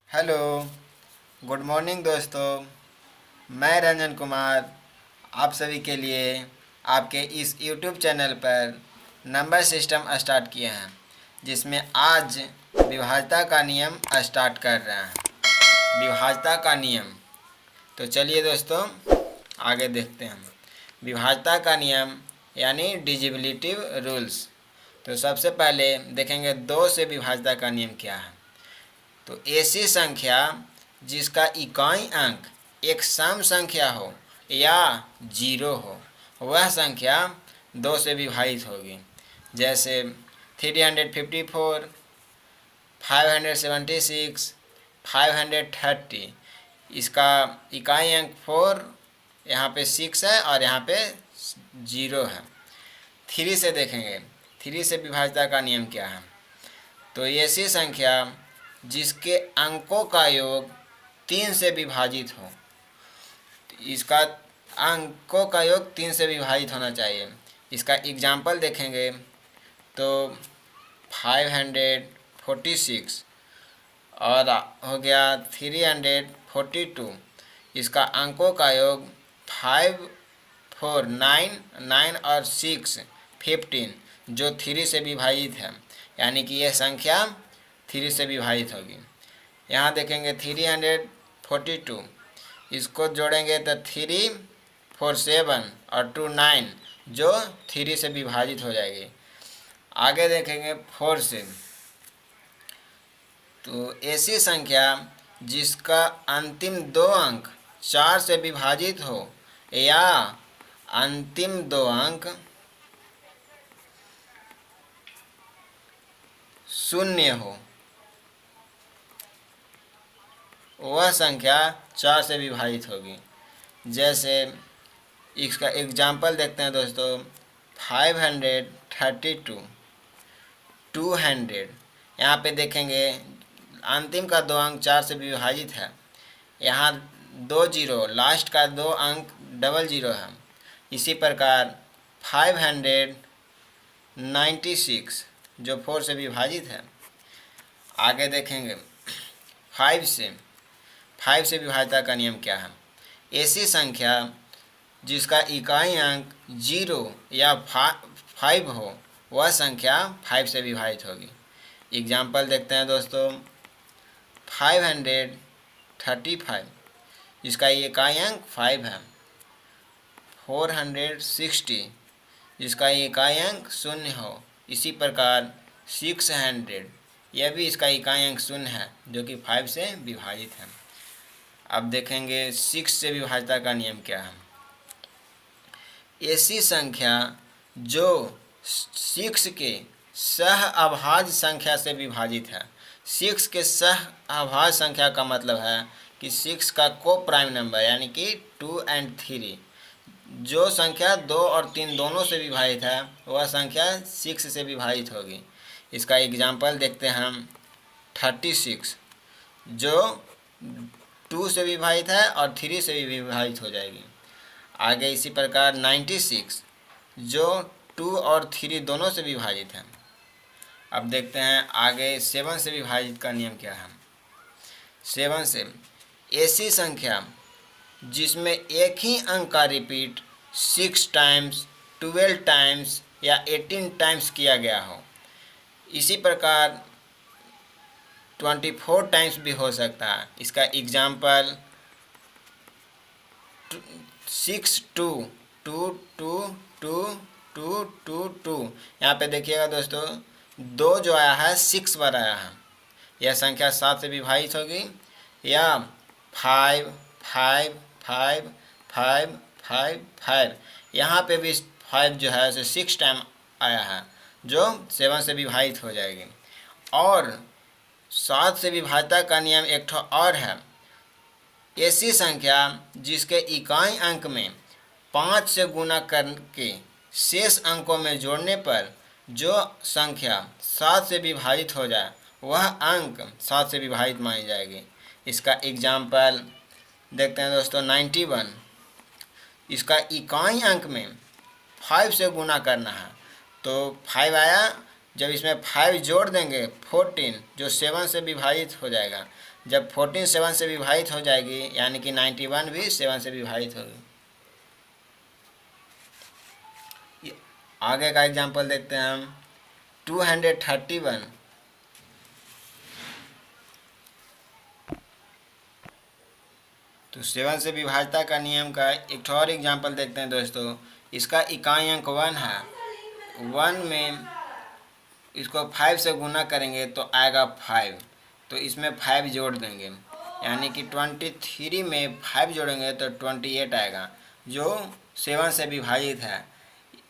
Hello, good morning दोस्तों। मैं रंजन कुमार आप सभी के लिए आपके इस यूट्यूब चैनल पर नंबर सिस्टम स्टार्ट किए हैं, जिसमें आज विभाज्यता का नियम स्टार्ट कर रहे हैं। विभाज्यता का नियम, तो चलिए दोस्तों आगे देखते हैं। विभाज्यता का नियम यानी डिविजिबिलिटी रूल्स। तो सबसे पहले देखेंगे 2 से विभाज्यता का नियम क्या है। तो ऐसी संख्या जिसका इकाई अंक एक सम संख्या हो या जीरो हो, वह संख्या 2 से विभाजित होगी। जैसे 354, 576, 530। इसका इकाई अंक 4, यहाँ पे 6 है और यहाँ पे 0 है। 3 से देखेंगे, 3 से विभाज्यता का नियम क्या है। तो ऐसी संख्या जिसके अंकों का योग 3 से विभाजित हो, इसका अंकों का योग 3 से विभाजित होना चाहिए। इसका एग्जाम्पल देखेंगे तो 546 और हो गया 342। इसका अंकों का योग 5, 4, 9 और 6, 15, जो 3 से विभाजित है, यानी कि यह संख्या 3 से विभाजित होगी। यहाँ देखेंगे 342, इसको जोड़ेंगे तो 3, 4, 7 और 2, 9, जो 3 से विभाजित हो जाएगी। आगे देखेंगे 4 से। तो ऐसी संख्या जिसका अंतिम 2 अंक 4 से विभाजित हो या अंतिम 2 अंक 0 हो, वह संख्या 4 से विभाजित होगी। जैसे इसका एग्जाम्पल देखते हैं दोस्तों। 532, 200। यहाँ पे देखेंगे अंतिम का 2 अंक 4 से विभाजित है। यहाँ 2 जीरो, लास्ट का 2 अंक 00 है। इसी प्रकार 596 जो 4 से विभाजित है। आगे देखेंगे 5 से। 5 से विभाज्यता का नियम क्या है। ऐसी संख्या जिसका इकाई अंक 0 या 5 हो, वह संख्या 5 से विभाजित होगी। एग्जाम्पल देखते हैं दोस्तों। 535, जिसका इकाई अंक 5 है। 460, जिसका इकाई अंक 0 हो। इसी प्रकार 600, यह भी इसका इकाई अंक 0 है, जो कि 5 से विभाजित है। अब देखेंगे 6 से विभाज्यता का नियम क्या है। ऐसी संख्या जो 6 के सह अभाज्य संख्या से विभाजित है। 6 के सह अभाज्य संख्या का मतलब है कि 6 का को प्राइम नंबर यानी कि 2 और 3, जो संख्या 2 और 3 दोनों से विभाजित है, वह संख्या 6 से विभाजित होगी। इसका एग्जाम्पल देखते हैं हम। 36 जो 2 से विभाजित है और 3 से भी विभाजित हो जाएगी। आगे इसी प्रकार 96 जो 2 और 3 दोनों से विभाजित है। अब देखते हैं आगे 7 से विभाजित का नियम क्या है। 7 से ऐसी संख्या जिसमें एक ही अंक का रिपीट 6 टाइम्स, 12 टाइम्स या 18 टाइम्स किया गया हो। इसी प्रकार 24 टाइम्स भी हो सकता है। इसका एग्जाम्पल 6, 2, 2, 2, 2, 2, 2, 2। यहाँ पे देखिएगा दोस्तों, 2 जो आया है 6 बार आया है। यह संख्या 7 से विभाजित होगी। या 5, 5, 5, 5, 5, 5, यहाँ पे भी 5 जो है उसे 6 टाइम आया है, जो 7 से विभाजित हो जाएगी। और 7 से विभाज्यता का नियम एक ठो और है। ऐसी संख्या जिसके इकाई अंक में 5 से गुना करके शेष अंकों में जोड़ने पर जो संख्या 7 से विभाजित हो जाए, वह अंक 7 से विभाजित मानी जाएगी। इसका एग्जाम्पल देखते हैं दोस्तों। 91, इसका इकाई अंक में 5 से गुना करना है, तो 5 आया। जब इसमें 5 जोड़ देंगे 14, जो 7 से विभाजित हो जाएगा, जब 14 7 से विभाजित हो जाएगी यानी कि 91 भी 7 से विभाजित होगी। आगे का एग्जाम्पल देखते हैं हम 231। तो 7 से विभाजता का नियम का एक और एग्जाम्पल देखते हैं दोस्तों। इसका इकाई अंक 1 है। 1 में इसको 5 से गुना करेंगे तो आएगा 5, तो इसमें 5 जोड़ देंगे यानी कि 23 में 5 जोड़ेंगे तो 28 आएगा जो 7 से विभाजित है,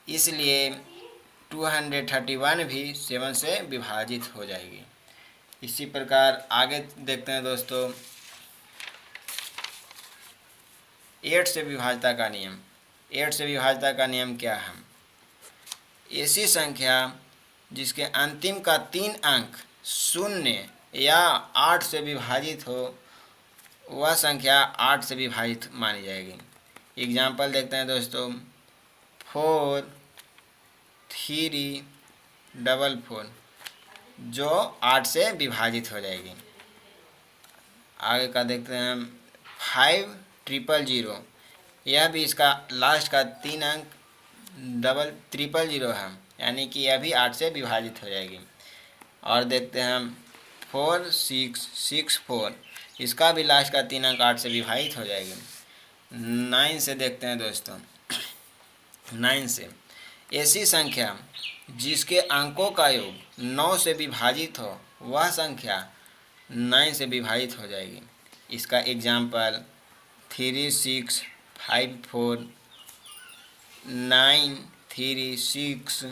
इसलिए 231 भी 7 से विभाजित हो जाएगी। इसी प्रकार आगे देखते हैं दोस्तों 8 से विभाजता का नियम। 8 से विभाजता का नियम क्या है? ऐसी संख्या जिसके अंतिम का 3 अंक 0 या 8 से विभाजित हो वह संख्या 8 से विभाजित मानी जाएगी। एग्जाम्पल देखते हैं दोस्तों 4 3 4 4 जो 8 से विभाजित हो जाएगी। आगे का देखते हैं 5 0 0 यह भी इसका लास्ट का 3 अंक 0 0 है यानी कि यह भी 8 से विभाजित हो जाएगी। और देखते हैं हम 4 6 6 4 इसका भी लास्ट का 3 अंक 8 से विभाजित हो जाएगी। 9 से देखते हैं दोस्तों 9 से ऐसी संख्या जिसके अंकों का योग 9 से विभाजित हो वह संख्या 9 से विभाजित हो जाएगी। इसका एग्जाम्पल 3 6 5 4 9 3 6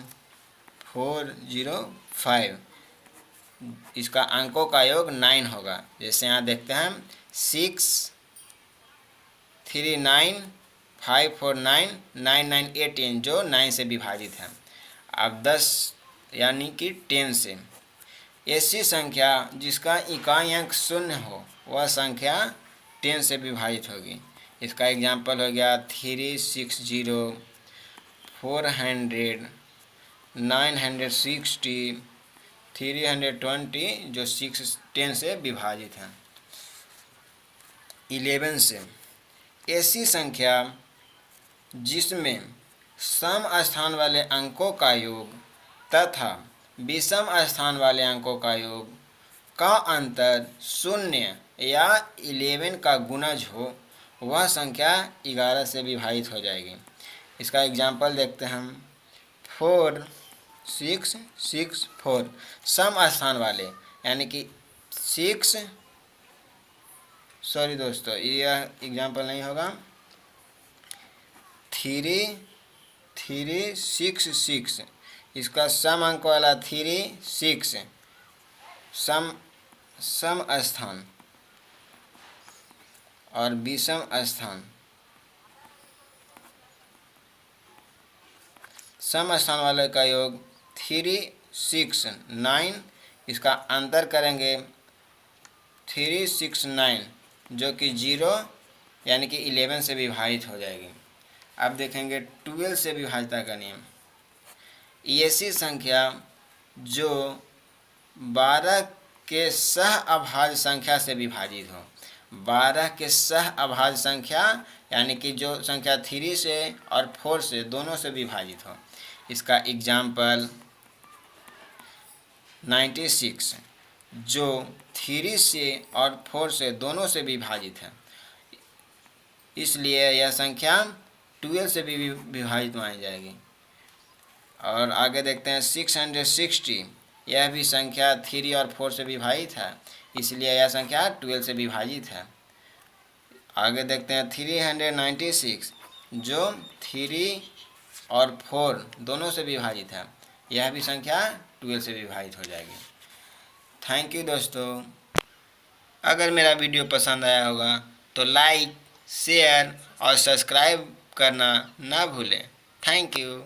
4 0 5 इसका अंकों का योग 9 होगा। जैसे यहाँ देखते हैं 6 3 9 5 4 9 9 9 18 जो 9 से विभाजित है। अब 10 यानी कि 10 से ऐसी संख्या जिसका इकाई अंक 0 हो वह संख्या 10 से विभाजित होगी। इसका एग्जाम्पल हो गया 360 400 960 320 जो 10 से विभाजित है। 11 से ऐसी संख्या जिसमें सम स्थान वाले अंकों का योग तथा विषम स्थान वाले अंकों का योग का अंतर 0 या 11 का गुणज हो वह संख्या 11 से विभाजित हो जाएगी। इसका एग्जाम्पल देखते हैं हम 4 6 6 4 सम स्थान वाले यानी कि 6 सॉरी दोस्तों यह एग्जाम्पल नहीं होगा 3 3 6 6 इसका सम अंक वाला 3 6 सम स्थान और विषम स्थान सम स्थान वाले का योग 3 6 9 इसका अंतर करेंगे 3 6 9 जो कि 0 यानी कि 11 से विभाजित हो जाएगी। अब देखेंगे 12 से विभाजता का नियम। ऐसी संख्या जो 12 के सह अभाज्य संख्या से विभाजित हो। 12 के सह अभाज्य संख्या यानी कि जो संख्या 3 से और 4 से दोनों से विभाजित हो। इसका एग्जाम्पल 96 जो 3 से और 4 से दोनों से विभाजित है, इसलिए यह संख्या 12 से भी विभाजित मानी जाएगी। और आगे देखते हैं 660 यह भी संख्या 3 और 4 से विभाजित है, इसलिए यह संख्या 12 से विभाजित है। आगे देखते हैं 396 जो 3 और 4 दोनों से विभाजित है, यह भी संख्या 12 से विभाजित हो जाएगी। थैंक यू दोस्तों। अगर मेरा वीडियो पसंद आया होगा तो लाइक शेयर और सब्सक्राइब करना ना भूलें। Thank you.